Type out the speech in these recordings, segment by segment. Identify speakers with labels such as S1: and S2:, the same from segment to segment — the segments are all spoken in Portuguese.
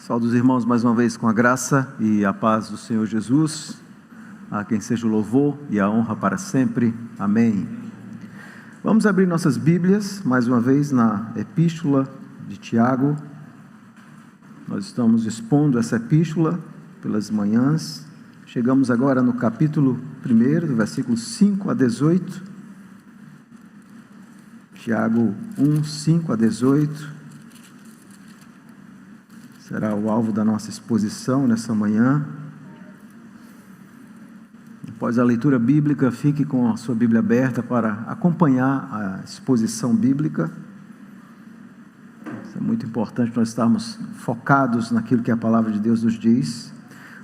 S1: Saúdo os irmãos mais uma vez com a graça e a paz do Senhor Jesus, a quem seja o louvor e a honra para sempre. Amém. Vamos abrir nossas Bíblias mais uma vez na Epístola de Tiago. Nós estamos expondo essa epístola pelas manhãs. Chegamos agora no capítulo 1, do versículo 5 a 18. Tiago 1, 5 a 18. Será o alvo da nossa exposição nessa manhã. Após a leitura bíblica, fique com a sua Bíblia aberta para acompanhar a exposição bíblica. Isso é muito importante, nós estarmos focados naquilo que a palavra de Deus nos diz.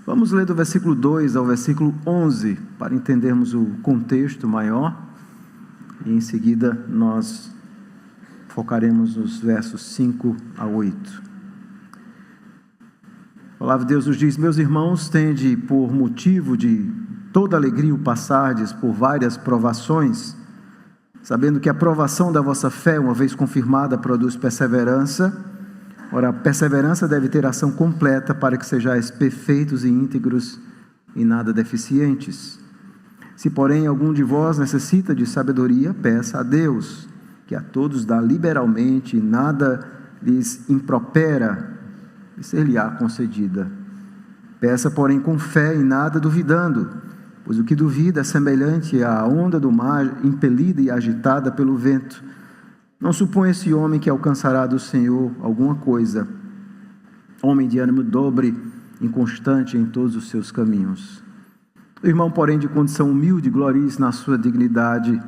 S1: Vamos ler do versículo 2 ao versículo 11, para entendermos o contexto maior. E em seguida nós focaremos nos versos 5 a 8. A palavra de Deus nos diz: meus irmãos, tende por motivo de toda alegria o passardes por várias provações, sabendo que a provação da vossa fé, uma vez confirmada, produz perseverança. Ora, a perseverança deve ter ação completa, para que sejais perfeitos e íntegros e nada deficientes. Se, porém, algum de vós necessita de sabedoria, peça a Deus, que a todos dá liberalmente, e nada lhes impropera, e ser-lhe-á concedida. Peça, porém, com fé e nada duvidando, pois o que duvida é semelhante à onda do mar, impelida e agitada pelo vento. Não suponha esse homem que alcançará do Senhor alguma coisa. Homem de ânimo dobre, inconstante em todos os seus caminhos. O irmão, porém, de condição humilde, glorie-se na sua dignidade,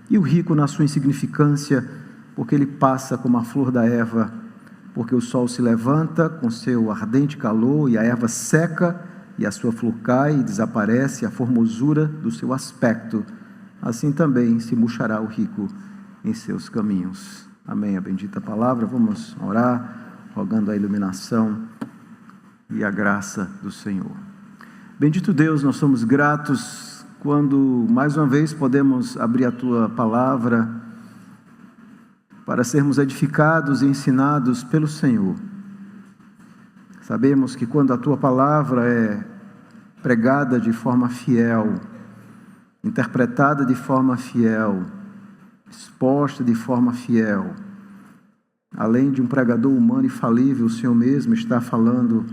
S1: e o rico na sua insignificância, porque ele passa como a flor da erva. Porque o sol se levanta com seu ardente calor, e a erva seca, e a sua flor cai e desaparece a formosura do seu aspecto. Assim também se murchará o rico em seus caminhos. Amém. A bendita palavra. Vamos orar, rogando a iluminação e a graça do Senhor. Bendito Deus, nós somos gratos quando mais uma vez podemos abrir a Tua palavra para sermos edificados e ensinados pelo Senhor. Sabemos que quando a Tua palavra é pregada de forma fiel, interpretada de forma fiel, exposta de forma fiel, além de um pregador humano e falível, o Senhor mesmo está falando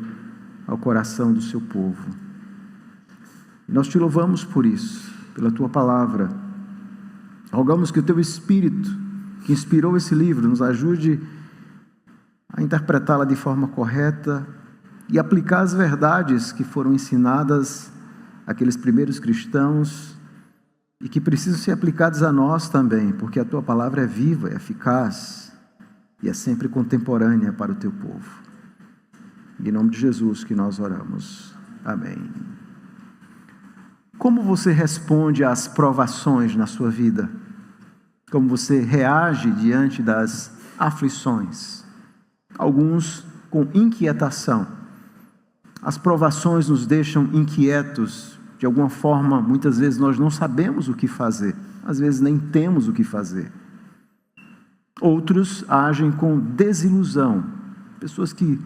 S1: ao coração do Seu povo. E nós Te louvamos por isso, pela Tua palavra. Rogamos que o Teu Espírito, que inspirou esse livro, nos ajude a interpretá-la de forma correta e aplicar as verdades que foram ensinadas àqueles primeiros cristãos e que precisam ser aplicadas a nós também, porque a Tua palavra é viva, é eficaz e é sempre contemporânea para o Teu povo. Em nome de Jesus que nós oramos. Amém. Como você responde às provações na sua vida? Como você reage diante das aflições? Alguns com inquietação. As provações nos deixam inquietos. De alguma forma, muitas vezes nós não sabemos o que fazer. Às vezes nem temos o que fazer. Outros agem com desilusão. Pessoas que,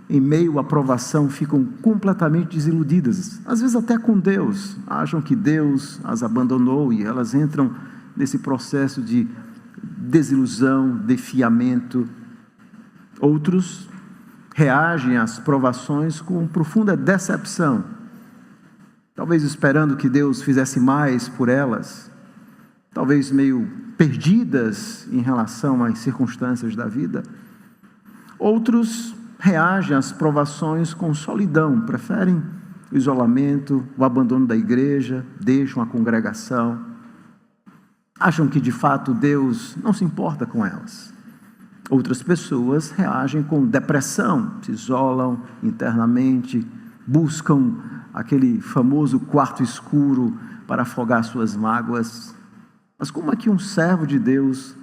S1: em meio à provação, ficam completamente desiludidas. Às vezes até com Deus. Acham que Deus as abandonou e elas entram nesse processo de desilusão, defiamento. Outros reagem às provações com profunda decepção, talvez esperando que Deus fizesse mais por elas, talvez meio perdidas em relação às circunstâncias da vida. Outros reagem às provações com solidão, preferem o isolamento, o abandono da igreja, deixam a congregação. Acham que de fato Deus não se importa com elas. Outras pessoas reagem com depressão, se isolam internamente, buscam aquele famoso quarto escuro para afogar suas mágoas. Mas como é que um servo de Deus,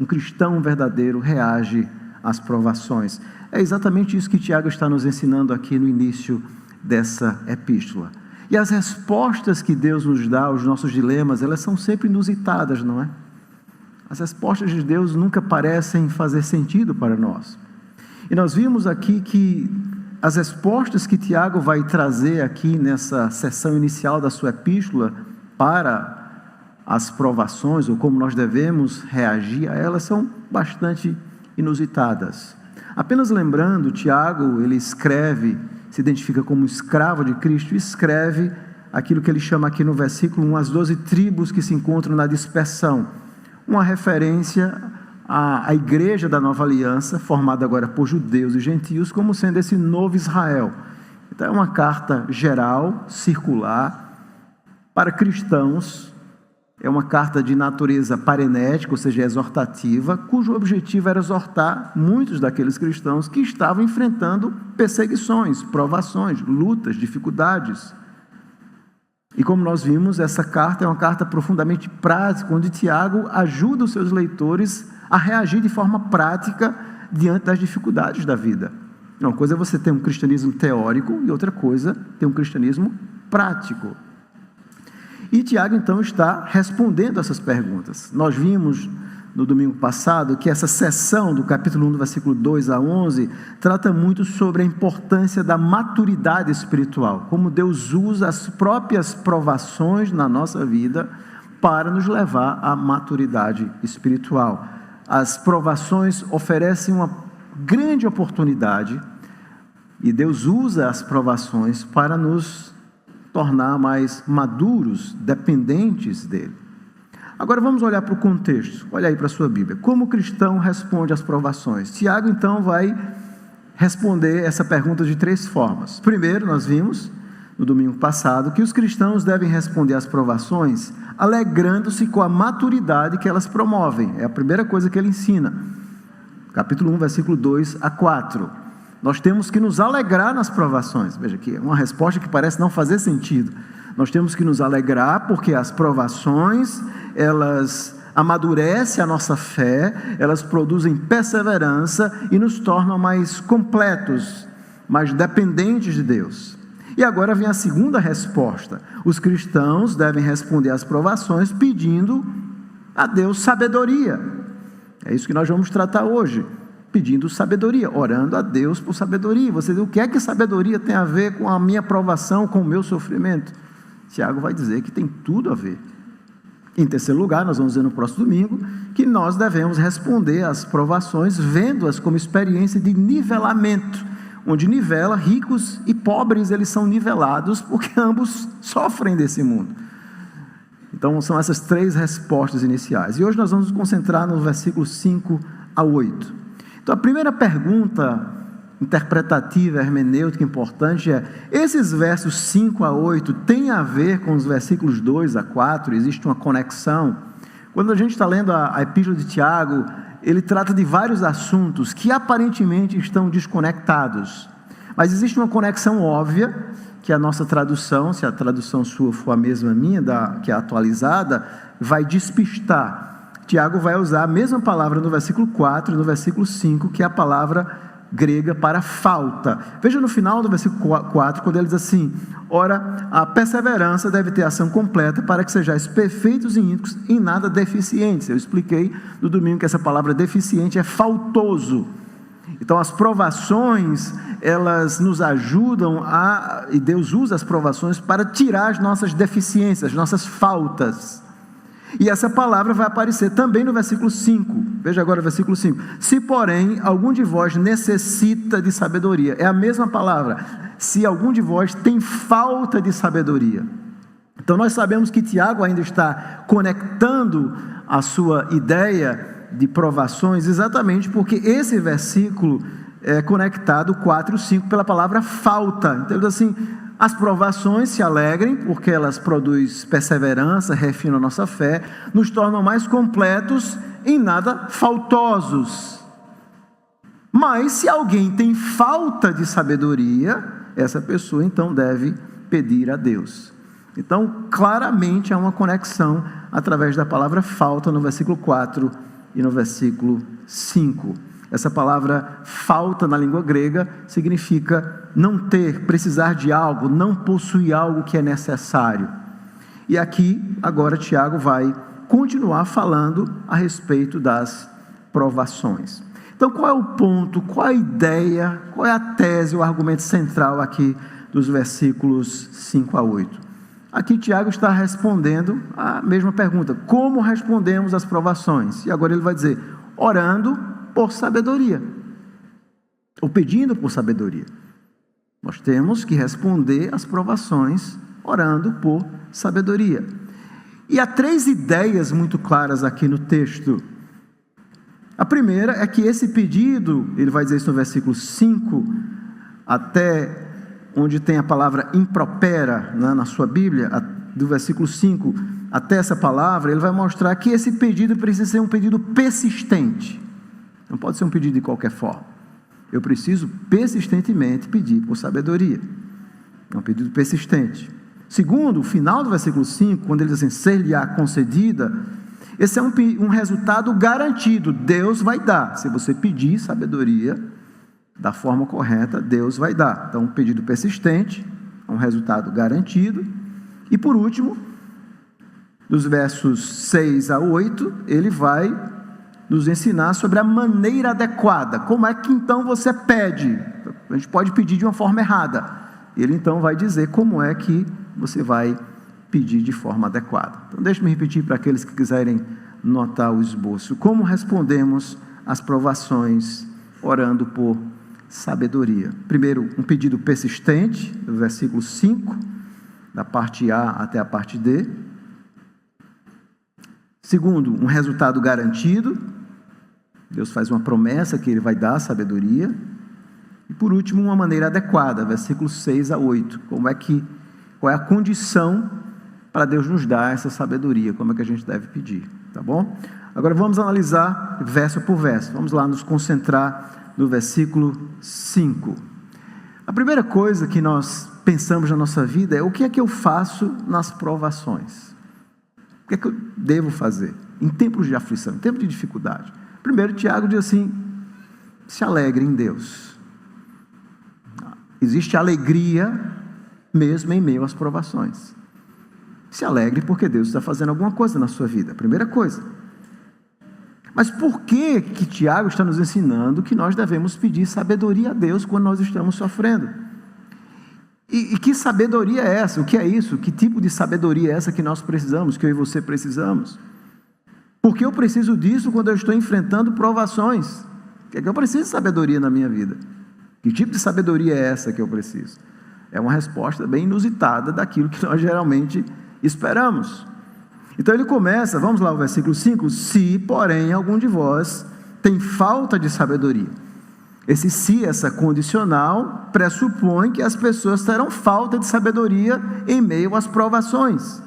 S1: um cristão verdadeiro, reage às provações? É exatamente isso que Tiago está nos ensinando aqui no início dessa epístola. E as respostas que Deus nos dá aos nossos dilemas, elas são sempre inusitadas, não é? As respostas de Deus nunca parecem fazer sentido para nós. E nós vimos aqui que as respostas que Tiago vai trazer aqui nessa sessão inicial da sua epístola para as provações, ou como nós devemos reagir a elas, são bastante inusitadas. Apenas lembrando, Tiago, ele escreve, se identifica como escravo de Cristo, e escreve aquilo que ele chama aqui no versículo 1, as 12 tribos que se encontram na dispersão, uma referência à igreja da nova aliança, formada agora por judeus e gentios, como sendo esse novo Israel. Então é uma carta geral, circular, para cristãos, é uma carta de natureza parenética, ou seja, exortativa, cujo objetivo era exortar muitos daqueles cristãos que estavam enfrentando perseguições, provações, lutas, dificuldades. E como nós vimos, essa carta é uma carta profundamente prática, onde Tiago ajuda os seus leitores a reagir de forma prática diante das dificuldades da vida. Uma coisa é você ter um cristianismo teórico e outra coisa ter um cristianismo prático. E Tiago então está respondendo essas perguntas. Nós vimos no domingo passado que essa seção do capítulo 1, do versículo 2 a 11, trata muito sobre a importância da maturidade espiritual, como Deus usa as próprias provações na nossa vida para nos levar à maturidade espiritual. As provações oferecem uma grande oportunidade e Deus usa as provações para nos tornar mais maduros, dependentes dele. Agora vamos olhar para o contexto. Olha aí para a sua Bíblia. Como o cristão responde às provações? Tiago então vai responder essa pergunta de 3 formas. Primeiro, nós vimos no domingo passado que os cristãos devem responder às provações alegrando-se com a maturidade que elas promovem. É a primeira coisa que ele ensina. Capítulo 1, versículo 2 a 4. Nós temos que nos alegrar nas provações. Veja aqui, uma resposta que parece não fazer sentido. Nós temos que nos alegrar porque as provações, elas amadurecem a nossa fé, elas produzem perseverança e nos tornam mais completos, mais dependentes de Deus. E agora vem a segunda resposta. Os cristãos devem responder às provações pedindo a Deus sabedoria. É isso que nós vamos tratar hoje. Pedindo sabedoria, orando a Deus por sabedoria. Você diz, o que é que sabedoria tem a ver com a minha provação, com o meu sofrimento? Tiago vai dizer que tem tudo a ver. Em terceiro lugar, nós vamos ver no próximo domingo, que nós devemos responder às provações, vendo-as como experiência de nivelamento, onde nivela, ricos e pobres, eles são nivelados, porque ambos sofrem desse mundo. Então, são essas 3 respostas iniciais. E hoje nós vamos nos concentrar no versículo 5 a 8. Então, a primeira pergunta interpretativa, hermenêutica importante é: esses versos 5 a 8 têm a ver com os versículos 2 a 4? Existe uma conexão? Quando a gente está lendo a epístola de Tiago, ele trata de vários assuntos que aparentemente estão desconectados, mas existe uma conexão óbvia, que a nossa tradução, se a tradução sua for a mesma minha, que é atualizada, vai despistar. Tiago vai usar a mesma palavra no versículo 4 e no versículo 5, que é a palavra grega para falta. Veja no final do versículo 4, quando ele diz assim: ora, a perseverança deve ter ação completa para que sejais perfeitos e íntegros, em nada deficientes. Eu expliquei no domingo que essa palavra deficiente é faltoso. Então as provações, elas nos ajudam e Deus usa as provações para tirar as nossas deficiências, as nossas faltas. E essa palavra vai aparecer também no versículo 5. Veja agora o versículo 5. Se, porém, algum de vós necessita de sabedoria. É a mesma palavra. Se algum de vós tem falta de sabedoria. Então nós sabemos que Tiago ainda está conectando a sua ideia de provações exatamente porque esse versículo é conectado 4 e 5 pela palavra falta. Então ele diz assim: as provações se alegrem, porque elas produzem perseverança, refinam a nossa fé, nos tornam mais completos, em nada faltosos. Mas se alguém tem falta de sabedoria, essa pessoa então deve pedir a Deus. Então, claramente há uma conexão através da palavra falta no versículo 4 e no versículo 5. Essa palavra falta na língua grega significa não ter, precisar de algo, não possuir algo que é necessário. E aqui, agora, Tiago vai continuar falando a respeito das provações. Então, qual é o ponto, qual é a ideia, qual é a tese, o argumento central aqui dos versículos 5 a 8? Aqui Tiago está respondendo a mesma pergunta: como respondemos às provações? E agora ele vai dizer: orando por sabedoria, ou pedindo por sabedoria. Nós temos que responder às provações orando por sabedoria. E há 3 ideias muito claras aqui no texto. A primeira é que esse pedido, ele vai dizer isso no versículo 5, até onde tem a palavra impropera, né, na sua Bíblia, do versículo 5 até essa palavra, ele vai mostrar que esse pedido precisa ser um pedido persistente. Não pode ser um pedido de qualquer forma. Eu preciso persistentemente pedir por sabedoria. É um pedido persistente. Segundo, o final do versículo 5, quando ele diz assim: ser-lhe-á concedida, esse é um resultado garantido. Deus vai dar. Se você pedir sabedoria da forma correta, Deus vai dar. Então, um pedido persistente, um resultado garantido. E por último, dos versos 6 a 8, ele vai nos ensinar sobre a maneira adequada. Como é que então você pede? A gente pode pedir de uma forma errada. Ele então vai dizer como é que você vai pedir de forma adequada. Então deixe-me repetir para aqueles que quiserem notar o esboço. Como respondemos às provações orando por sabedoria? Primeiro, um pedido persistente, do versículo 5, da parte A até a parte D. Segundo, um resultado garantido. Deus faz uma promessa que Ele vai dar sabedoria. E por último, uma maneira adequada, versículos 6 a 8. Qual é a condição para Deus nos dar essa sabedoria? Como é que a gente deve pedir? Tá bom? Agora vamos analisar verso por verso. Vamos lá nos concentrar no versículo 5. A primeira coisa que nós pensamos na nossa vida é: o que é que eu faço nas provações? O que é que eu devo fazer em tempos de aflição, em tempos de dificuldade? Primeiro, Tiago diz assim: se alegre em Deus. Existe alegria mesmo em meio às provações. Se alegre porque Deus está fazendo alguma coisa na sua vida, primeira coisa. Mas por que Tiago está nos ensinando que nós devemos pedir sabedoria a Deus quando nós estamos sofrendo? E que sabedoria é essa? O que é isso? Que tipo de sabedoria é essa que nós precisamos, que eu e você precisamos? Porque eu preciso disso quando eu estou enfrentando provações. É que eu preciso de sabedoria na minha vida. Que tipo de sabedoria é essa que eu preciso? É uma resposta bem inusitada daquilo que nós geralmente esperamos. Então ele começa, vamos lá, o versículo 5: se, porém, algum de vós tem falta de sabedoria. Esse se, essa condicional, pressupõe que as pessoas terão falta de sabedoria em meio às provações.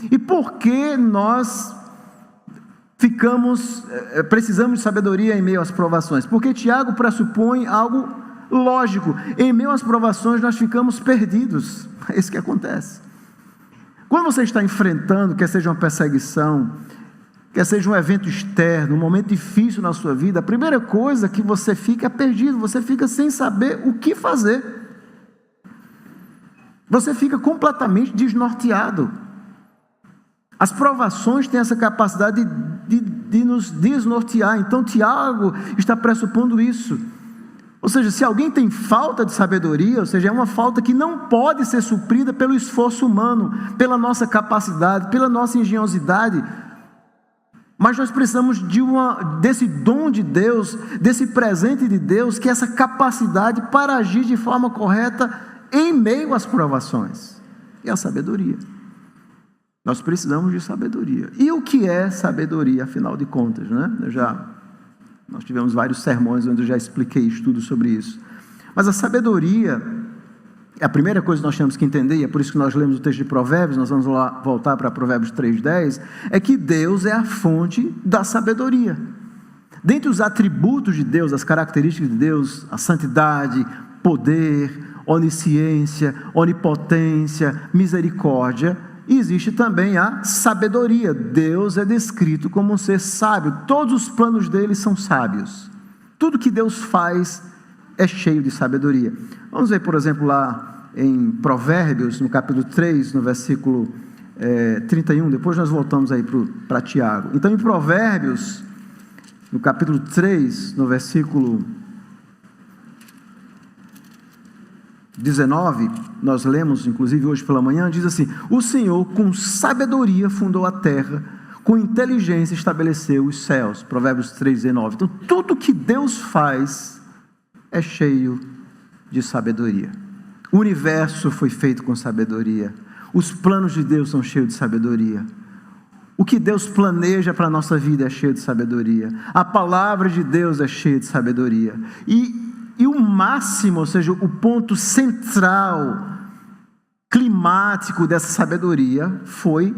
S1: E por que nós precisamos de sabedoria em meio às provações? Porque Tiago pressupõe algo lógico. Em meio às provações nós ficamos perdidos. É isso que acontece. Quando você está enfrentando, quer seja uma perseguição, quer seja um evento externo, um momento difícil na sua vida, a primeira coisa que você fica é perdido, você fica sem saber o que fazer. Você fica completamente desnorteado. As provações têm essa capacidade de nos desnortear. Então Tiago está pressupondo isso. Ou seja, se alguém tem falta de sabedoria, ou seja, é uma falta que não pode ser suprida pelo esforço humano, pela nossa capacidade, pela nossa engenhosidade, mas nós precisamos desse dom de Deus, desse presente de Deus, que é essa capacidade para agir de forma correta em meio às provações. É a sabedoria. Nós precisamos de sabedoria. E o que é sabedoria, afinal de contas, né? Nós tivemos vários sermões onde eu já expliquei estudos sobre isso. Mas a sabedoria, a primeira coisa que nós temos que entender, e é por isso que nós lemos o texto de Provérbios, nós vamos lá voltar para Provérbios 3:10, é que Deus é a fonte da sabedoria. Dentre os atributos de Deus, as características de Deus, a santidade, poder, onisciência, onipotência, misericórdia, e existe também a sabedoria. Deus é descrito como um ser sábio. Todos os planos dele são sábios. Tudo que Deus faz é cheio de sabedoria. Vamos ver, por exemplo, lá em Provérbios, no capítulo 3, no versículo 31. Depois nós voltamos aí para Tiago. Então, em Provérbios, no capítulo 3, no versículo 19, nós lemos, inclusive hoje pela manhã, diz assim: o Senhor com sabedoria fundou a terra, com inteligência estabeleceu os céus. Provérbios 3, 19. Então, tudo que Deus faz é cheio de sabedoria. O universo foi feito com sabedoria. Os planos de Deus são cheios de sabedoria. O que Deus planeja para a nossa vida é cheio de sabedoria. A palavra de Deus é cheia de sabedoria. E o máximo, ou seja, o ponto central, climático dessa sabedoria foi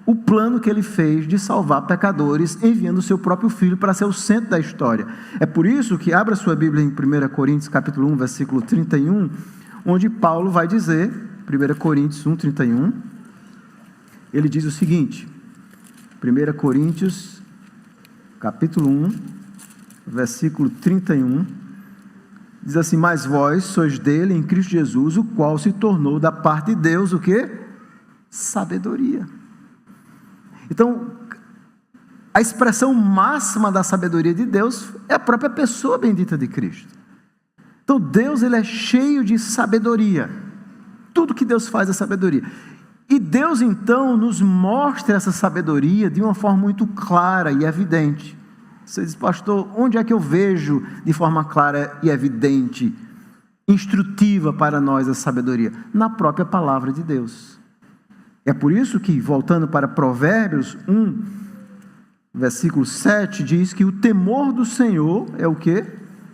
S1: o plano que ele fez de salvar pecadores, enviando o seu próprio Filho para ser o centro da história. É por isso que abra sua Bíblia em 1 Coríntios capítulo 1, versículo 31, onde Paulo vai dizer, 1 Coríntios 1, 31, ele diz o seguinte, 1 Coríntios capítulo 1, versículo 31, diz assim: mas vós sois dele em Cristo Jesus, o qual se tornou da parte de Deus o quê? Sabedoria. Então, a expressão máxima da sabedoria de Deus é a própria pessoa bendita de Cristo. Então, Deus, ele é cheio de sabedoria. Tudo que Deus faz é sabedoria. E Deus, então, nos mostra essa sabedoria de uma forma muito clara e evidente. Você diz: pastor, onde é que eu vejo de forma clara e evidente, instrutiva para nós a sabedoria? Na própria palavra de Deus. É por isso que, voltando para Provérbios 1, versículo 7, diz que o temor do Senhor é o quê?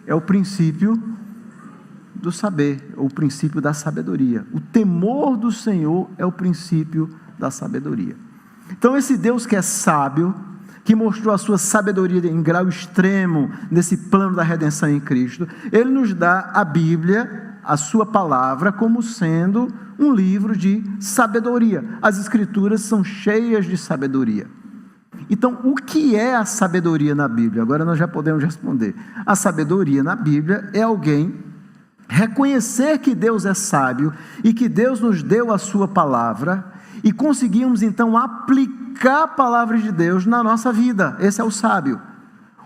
S1: É o princípio do saber, o princípio da sabedoria. O temor do Senhor é o princípio da sabedoria. Então, esse Deus que é sábio, que mostrou a sua sabedoria em grau extremo nesse plano da redenção em Cristo, ele nos dá a Bíblia, a sua palavra, como sendo um livro de sabedoria. As Escrituras são cheias de sabedoria. Então, o que é a sabedoria na Bíblia? Agora nós já podemos responder. A sabedoria na Bíblia é alguém reconhecer que Deus é sábio e que Deus nos deu a sua palavra e conseguimos então aplicar a palavra de Deus na nossa vida. Esse é o sábio.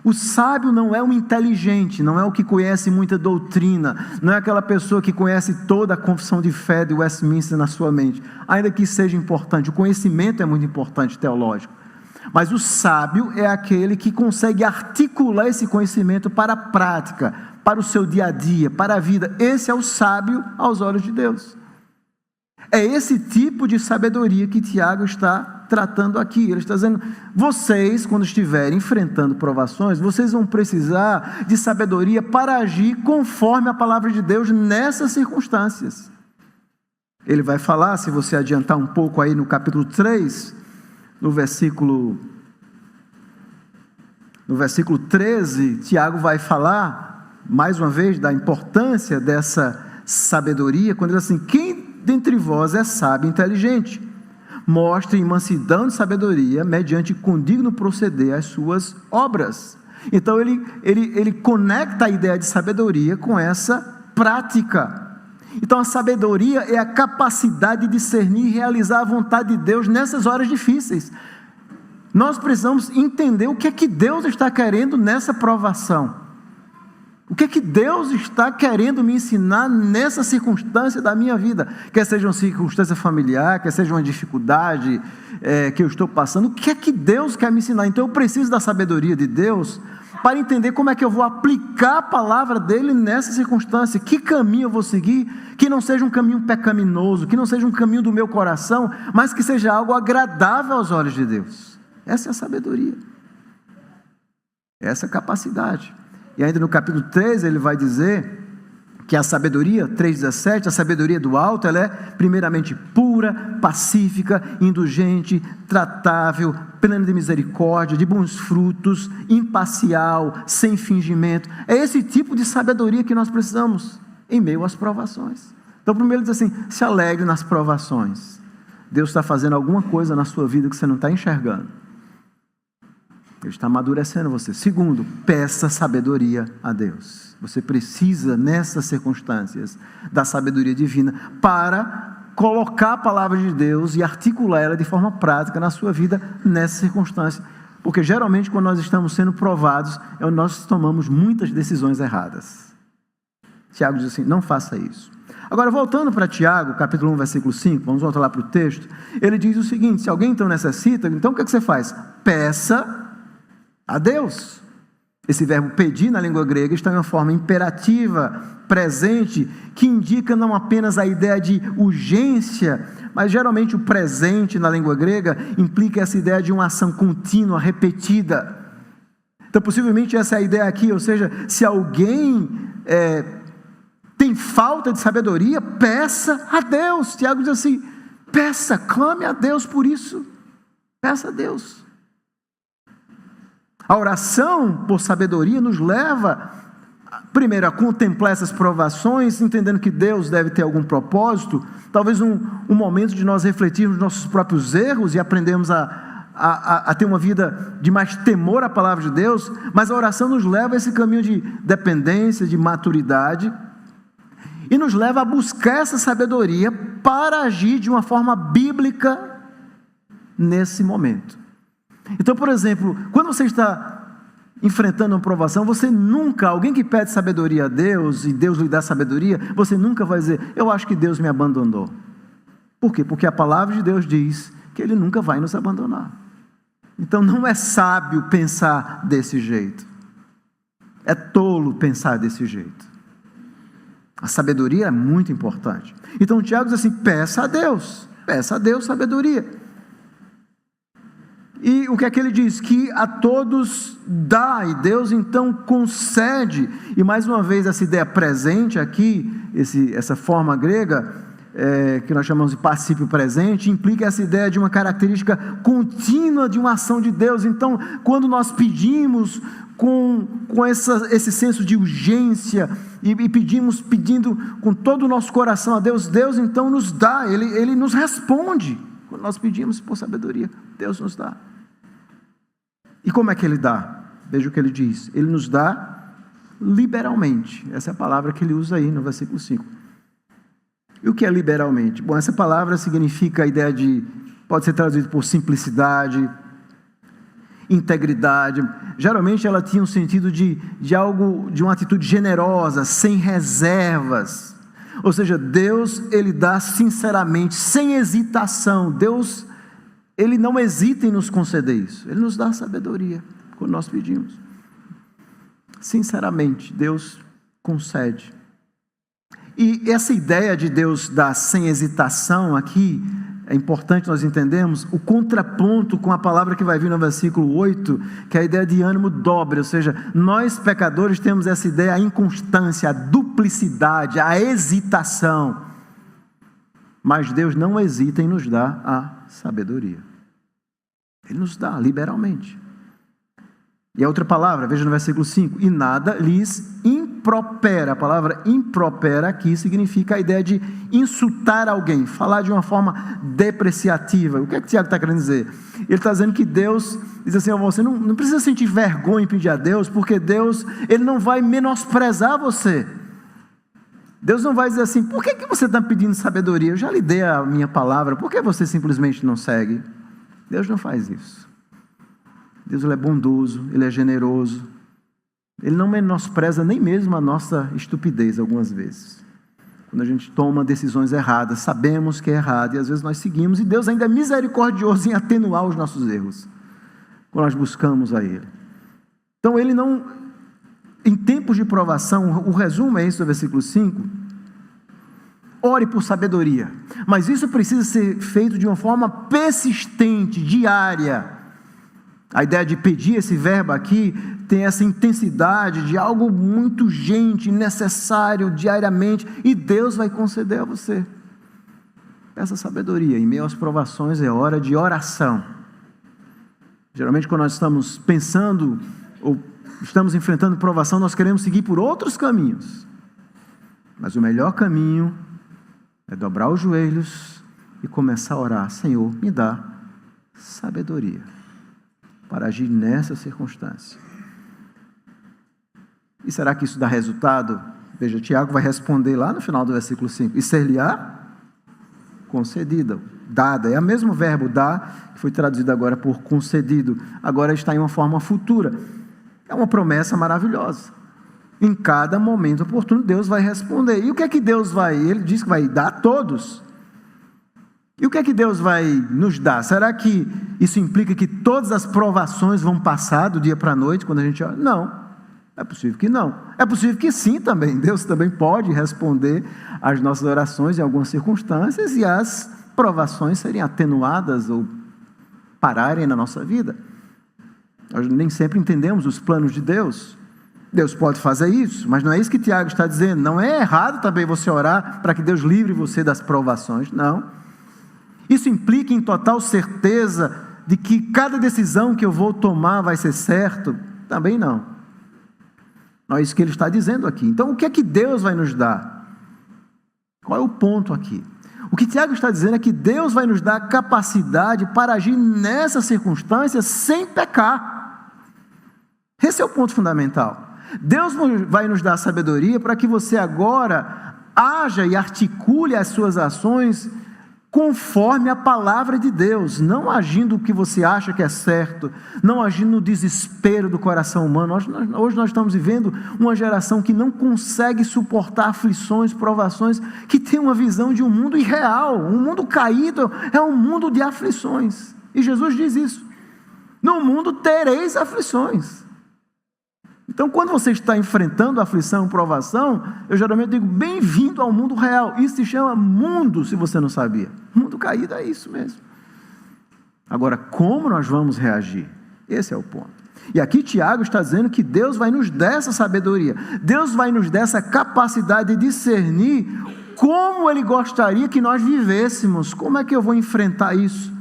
S1: O sábio não é um inteligente, não é o que conhece muita doutrina, não é aquela pessoa que conhece toda a confissão de fé de Westminster na sua mente, ainda que seja importante. O conhecimento é muito importante, teológico. Mas o sábio é aquele que consegue articular esse conhecimento para a prática, para o seu dia a dia, para a vida. Esse é o sábio aos olhos de Deus. É esse tipo de sabedoria que Tiago está tratando aqui. Ele está dizendo: vocês, quando estiverem enfrentando provações, vocês vão precisar de sabedoria para agir conforme a palavra de Deus nessas circunstâncias. Ele vai falar, se você adiantar um pouco aí no capítulo 3, no versículo 13, Tiago vai falar, mais uma vez, da importância dessa sabedoria, quando ele diz assim: quem dentre vós é sábio e inteligente? Mostre em mansidão de sabedoria, mediante condigno proceder as suas obras. Então ele conecta a ideia de sabedoria com essa prática. Então a sabedoria é a capacidade de discernir e realizar a vontade de Deus nessas horas difíceis. Nós precisamos entender o que é que Deus está querendo nessa provação. O que é que Deus está querendo me ensinar nessa circunstância da minha vida? Quer seja uma circunstância familiar, quer seja uma dificuldade que eu estou passando. O que é que Deus quer me ensinar? Então eu preciso da sabedoria de Deus para entender como é que eu vou aplicar a palavra dele nessa circunstância. Que caminho eu vou seguir? Que não seja um caminho pecaminoso, que não seja um caminho do meu coração, mas que seja algo agradável aos olhos de Deus. Essa é a sabedoria. Essa é a capacidade. E ainda no capítulo 3 ele vai dizer que a sabedoria, 3,17, a sabedoria do alto, ela é primeiramente pura, pacífica, indulgente, tratável, plena de misericórdia, de bons frutos, imparcial, sem fingimento. É esse tipo de sabedoria que nós precisamos em meio às provações. Então primeiro ele diz assim: se alegre nas provações. Deus está fazendo alguma coisa na sua vida que você não está enxergando. Ele está amadurecendo você. Segundo, peça sabedoria a Deus. Você precisa, nessas circunstâncias, da sabedoria divina para colocar a palavra de Deus e articular ela de forma prática na sua vida nessa circunstância. Porque geralmente quando nós estamos sendo provados, é onde nós tomamos muitas decisões erradas. Tiago diz assim, não faça isso. Agora, voltando para Tiago, capítulo 1, versículo 5, vamos voltar lá para o texto, ele diz o seguinte, se alguém então necessita, então o que você faz? Peça a Deus. Esse verbo pedir na língua grega está em uma forma imperativa, presente, que indica não apenas a ideia de urgência, mas geralmente o presente na língua grega implica essa ideia de uma ação contínua, repetida. Então possivelmente essa é a ideia aqui, ou seja, se alguém tem falta de sabedoria, peça a Deus. Tiago diz assim, peça, clame a Deus por isso, peça a Deus. A oração por sabedoria nos leva, primeiro, a contemplar essas provações, entendendo que Deus deve ter algum propósito, talvez um momento de nós refletirmos nossos próprios erros e aprendermos a ter uma vida de mais temor à palavra de Deus, mas a oração nos leva a esse caminho de dependência, de maturidade, e nos leva a buscar essa sabedoria para agir de uma forma bíblica nesse momento. Então, por exemplo, quando você está enfrentando uma provação, você nunca, alguém que pede sabedoria a Deus, e Deus lhe dá sabedoria, você nunca vai dizer, eu acho que Deus me abandonou. Por quê? Porque a palavra de Deus diz que Ele nunca vai nos abandonar. Então não é sábio pensar desse jeito. É tolo pensar desse jeito. A sabedoria é muito importante. Então Tiago diz assim, peça a Deus sabedoria. E o que é que ele diz? Que a todos dá, e Deus então concede. E mais uma vez essa ideia presente aqui, essa forma grega, que nós chamamos de particípio presente, implica essa ideia de uma característica contínua de uma ação de Deus. Então, quando nós pedimos com esse senso de urgência, e pedindo com todo o nosso coração a Deus, Deus então nos dá, Ele nos responde. Quando nós pedimos por sabedoria, Deus nos dá. E como é que Ele dá? Veja o que Ele diz. Ele nos dá liberalmente. Essa é a palavra que Ele usa aí no versículo 5. E o que é liberalmente? Bom, essa palavra significa a ideia de, pode ser traduzido por simplicidade, integridade. Geralmente ela tinha um sentido de algo, de uma atitude generosa, sem reservas. Ou seja, Deus, Ele dá sinceramente, sem hesitação. Deus, Ele não hesita em nos conceder isso. Ele nos dá sabedoria quando nós pedimos. Sinceramente, Deus concede. E essa ideia de Deus dar sem hesitação aqui, é importante nós entendermos o contraponto com a palavra que vai vir no versículo 8, que é a ideia de ânimo dobre, ou seja, nós pecadores temos essa ideia, a inconstância, a duplicidade, a hesitação, mas Deus não hesita em nos dar a sabedoria. Ele nos dá liberalmente. E a outra palavra, veja no versículo 5, e nada lhes impropera. A palavra impropera aqui significa a ideia de insultar alguém, falar de uma forma depreciativa. O que é que Tiago está querendo dizer? Ele está dizendo que Deus, diz assim, você não precisa sentir vergonha em pedir a Deus, porque Deus, Ele não vai menosprezar você. Deus não vai dizer assim, por que você está pedindo sabedoria? Eu já lhe dei a minha palavra, por que você simplesmente não segue? Deus não faz isso. Deus, Ele é bondoso, Ele é generoso. Ele não menospreza nem mesmo a nossa estupidez algumas vezes. Quando a gente toma decisões erradas, sabemos que é errado e às vezes nós seguimos, e Deus ainda é misericordioso em atenuar os nossos erros, quando nós buscamos a Ele. Então Ele não, em tempos de provação, o resumo é esse do versículo 5, ore por sabedoria, mas isso precisa ser feito de uma forma persistente, diária. A ideia de pedir, esse verbo aqui, tem essa intensidade de algo muito urgente, necessário, diariamente, e Deus vai conceder a você essa sabedoria. Em meio às provações é hora de oração. Geralmente quando nós estamos pensando, ou estamos enfrentando provação, nós queremos seguir por outros caminhos. Mas o melhor caminho é dobrar os joelhos e começar a orar. Senhor, me dá sabedoria para agir nessa circunstância. E será que isso dá resultado? Veja, Tiago vai responder lá no final do versículo 5. E ser-lhe-á concedida. dada. É o mesmo verbo dar, que foi traduzido agora por concedido. Agora está em uma forma futura. É uma promessa maravilhosa. Em cada momento oportuno, Deus vai responder. E o que é que Deus vai? Ele diz que vai dar a todos. E o que é que Deus vai nos dar? Será que isso implica que todas as provações vão passar do dia para a noite, quando a gente ora? Não. É possível que não. É possível que sim também. Deus também pode responder às nossas orações em algumas circunstâncias e as provações serem atenuadas ou pararem na nossa vida. Nós nem sempre entendemos os planos de Deus. Deus pode fazer isso, mas não é isso que Tiago está dizendo. Não é errado também você orar para que Deus livre você das provações. Não. Isso implica em total certeza de que cada decisão que eu vou tomar vai ser certo? Também não. Não é isso que ele está dizendo aqui. Então, o que é que Deus vai nos dar? Qual é o ponto aqui? O que Tiago está dizendo é que Deus vai nos dar capacidade para agir nessas circunstâncias sem pecar. Esse é o ponto fundamental. Deus vai nos dar sabedoria para que você agora haja e articule as suas ações conforme a palavra de Deus, não agindo o que você acha que é certo, não agindo no desespero do coração humano. Hoje nós estamos vivendo uma geração que não consegue suportar aflições, provações, que tem uma visão de um mundo irreal. Um mundo caído é um mundo de aflições, e Jesus diz isso: no mundo tereis aflições. Então, quando você está enfrentando aflição, provação, eu geralmente digo, bem-vindo ao mundo real. Isso se chama mundo, se você não sabia. Mundo caído é isso mesmo. Agora, como nós vamos reagir? Esse é o ponto. E aqui Tiago está dizendo que Deus vai nos dar essa sabedoria. Deus vai nos dar essa capacidade de discernir como Ele gostaria que nós vivêssemos. Como é que eu vou enfrentar isso?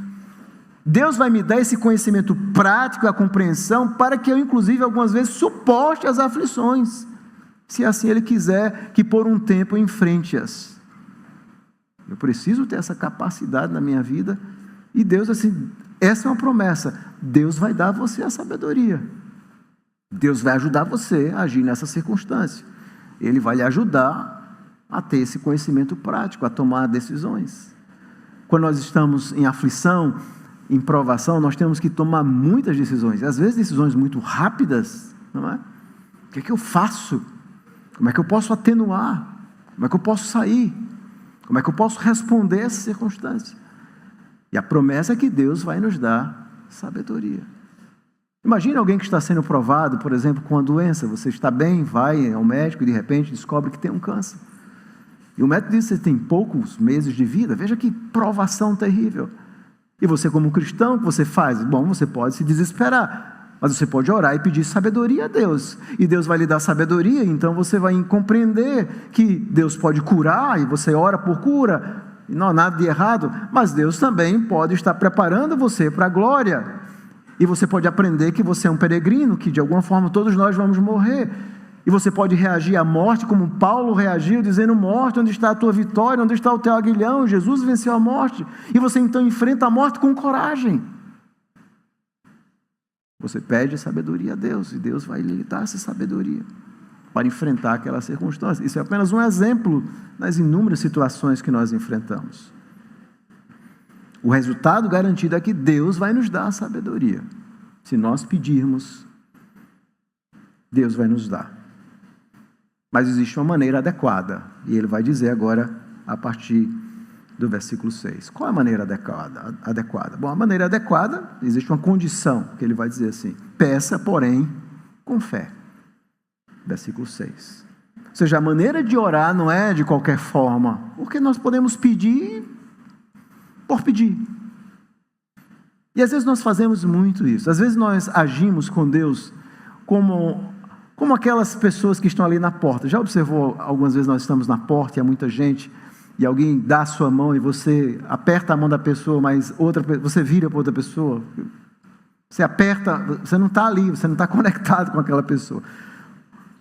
S1: Deus vai me dar esse conhecimento prático, a compreensão, para que eu, inclusive, algumas vezes, suporte as aflições, se assim Ele quiser que por um tempo eu enfrente-as. Eu preciso ter essa capacidade na minha vida, e Deus, assim, essa é uma promessa, Deus vai dar a você a sabedoria, Deus vai ajudar você a agir nessa circunstância, Ele vai lhe ajudar a ter esse conhecimento prático, a tomar decisões. Quando nós estamos em aflição, em provação, nós temos que tomar muitas decisões, às vezes decisões muito rápidas, não é? O que é que eu faço? Como é que eu posso atenuar? Como é que eu posso sair? Como é que eu posso responder a essa circunstância? E a promessa é que Deus vai nos dar sabedoria. Imagine alguém que está sendo provado, por exemplo, com uma doença. Você está bem, vai ao médico e de repente descobre que tem um câncer. E o médico diz que você tem poucos meses de vida. Veja que provação terrível. E você, como cristão, o que você faz? Bom, você pode se desesperar, mas você pode orar e pedir sabedoria a Deus. E Deus vai lhe dar sabedoria, então você vai compreender que Deus pode curar, e você ora por cura, e não há nada de errado, mas Deus também pode estar preparando você para a glória. E você pode aprender que você é um peregrino, que de alguma forma todos nós vamos morrer. E você pode reagir à morte como Paulo reagiu, dizendo: morte, onde está a tua vitória? Onde está o teu aguilhão? Jesus venceu a morte. E você então enfrenta a morte com coragem. Você pede sabedoria a Deus, e Deus vai lhe dar essa sabedoria para enfrentar aquela circunstância. Isso é apenas um exemplo das inúmeras situações que nós enfrentamos. O resultado garantido é que Deus vai nos dar a sabedoria. Se nós pedirmos, Deus vai nos dar. Mas existe uma maneira adequada, e ele vai dizer agora, a partir do versículo 6. Qual é a maneira adequada? Bom, a maneira adequada, existe uma condição, que ele vai dizer assim: peça, porém, com fé. Versículo 6. Ou seja, a maneira de orar não é de qualquer forma, porque nós podemos pedir por pedir. E às vezes nós fazemos muito isso. Às vezes nós agimos com Deus como aquelas pessoas que estão ali na porta. Já observou, algumas vezes nós estamos na porta e há muita gente, e alguém dá a sua mão e você aperta a mão da pessoa, mas você vira para outra pessoa. Você aperta, você não está ali, você não está conectado com aquela pessoa.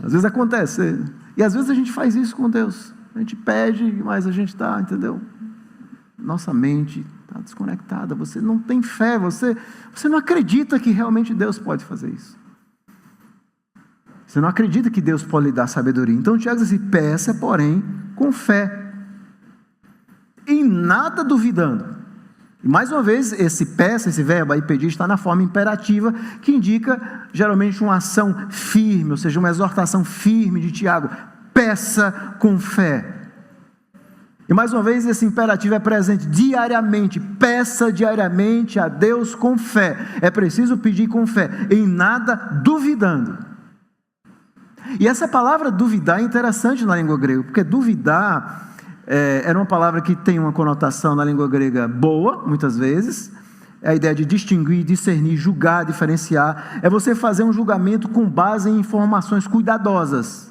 S1: Às vezes acontece. E às vezes a gente faz isso com Deus. A gente pede, mas a gente está, entendeu? Nossa mente está desconectada. Você não tem fé, você não acredita que realmente Deus pode fazer isso. Você não acredita que Deus pode lhe dar sabedoria. Então Tiago diz assim: peça, porém, com fé, em nada duvidando. E mais uma vez, esse peça, esse verbo aí pedir, está na forma imperativa, que indica geralmente uma ação firme, ou seja, uma exortação firme de Tiago. Peça com fé. E mais uma vez, esse imperativo é presente diariamente. Peça diariamente a Deus com fé. É preciso pedir com fé, em nada duvidando. E essa palavra duvidar é interessante na língua grega, porque duvidar era uma palavra que tem uma conotação na língua grega boa, muitas vezes. É a ideia de distinguir, discernir, julgar, diferenciar. É você fazer um julgamento com base em informações cuidadosas.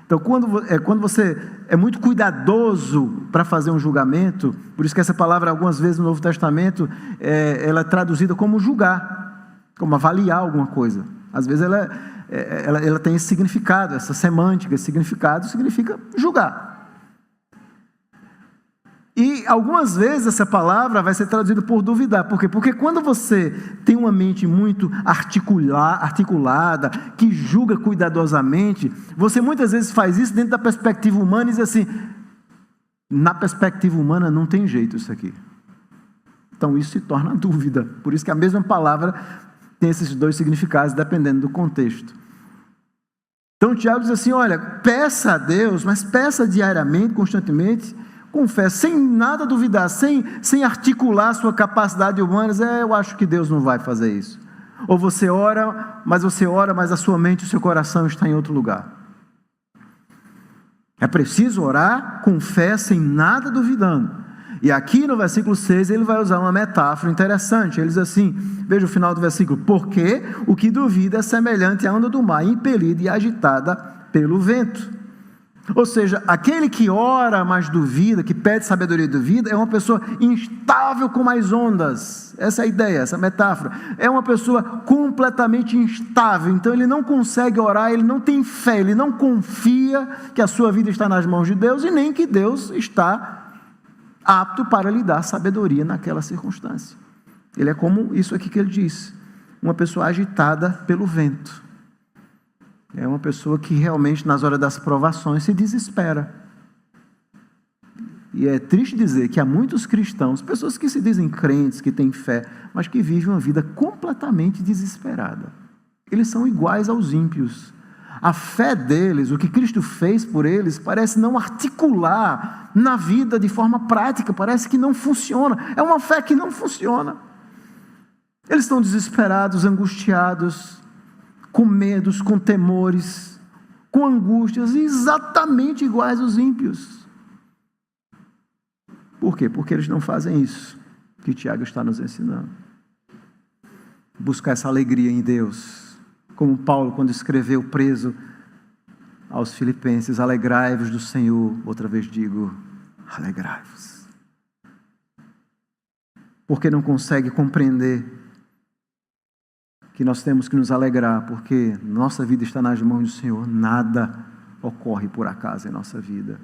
S1: Então, quando você é muito cuidadoso para fazer um julgamento, por isso que essa palavra, algumas vezes no Novo Testamento, ela é traduzida como julgar, como avaliar alguma coisa. Às vezes ela tem esse significado, essa semântica, esse significado significa julgar. E algumas vezes essa palavra vai ser traduzida por duvidar. Por quê? Porque quando você tem uma mente muito articulada, que julga cuidadosamente, você muitas vezes faz isso dentro da perspectiva humana e diz assim, na perspectiva humana não tem jeito isso aqui. Então isso se torna dúvida. Por isso que a mesma palavra tem esses dois significados, dependendo do contexto. Então Tiago diz assim, olha, peça a Deus, mas peça diariamente, constantemente, com fé, sem nada duvidar, sem articular sua capacidade humana, eu acho que Deus não vai fazer isso. Ou você ora, mas a sua mente e o seu coração está em outro lugar. É preciso orar com fé, sem nada duvidando. E aqui no versículo 6 ele vai usar uma metáfora interessante. Ele diz assim, veja o final do versículo, porque o que duvida é semelhante à onda do mar, impelida e agitada pelo vento. Ou seja, aquele que ora, mas duvida, que pede sabedoria e duvida, é uma pessoa instável como as ondas. Essa é a ideia, essa metáfora. É uma pessoa completamente instável. Então ele não consegue orar, ele não tem fé, ele não confia que a sua vida está nas mãos de Deus e nem que Deus está apto para lhe dar sabedoria naquela circunstância. Ele é como isso aqui que ele diz, uma pessoa agitada pelo vento. É uma pessoa que realmente nas horas das provações se desespera. E é triste dizer que há muitos cristãos, pessoas que se dizem crentes, que têm fé, mas que vivem uma vida completamente desesperada. Eles são iguais aos ímpios. A fé deles, o que Cristo fez por eles, parece não articular na vida de forma prática, parece que não funciona. É uma fé que não funciona. Eles estão desesperados, angustiados, com medos, com temores, com angústias, exatamente iguais aos ímpios. Por quê? Porque eles não fazem isso que Tiago está nos ensinando. Buscar essa alegria em Deus. Como Paulo, quando escreveu preso aos Filipenses, alegrai-vos do Senhor. Outra vez digo, alegrai-vos. Porque não consegue compreender que nós temos que nos alegrar, porque nossa vida está nas mãos do Senhor, nada ocorre por acaso em nossa vida.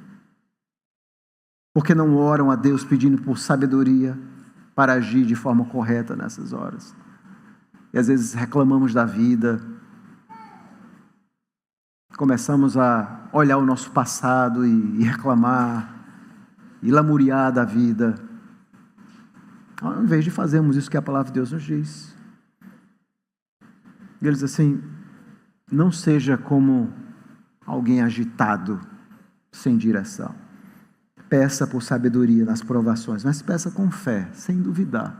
S1: Porque não oram a Deus pedindo por sabedoria para agir de forma correta nessas horas. E às vezes reclamamos da vida, começamos a olhar o nosso passado e reclamar, e lamuriar da vida, ao invés de fazermos isso que a palavra de Deus nos diz. Ele diz assim, não seja como alguém agitado, sem direção. Peça por sabedoria nas provações, mas peça com fé, sem duvidar.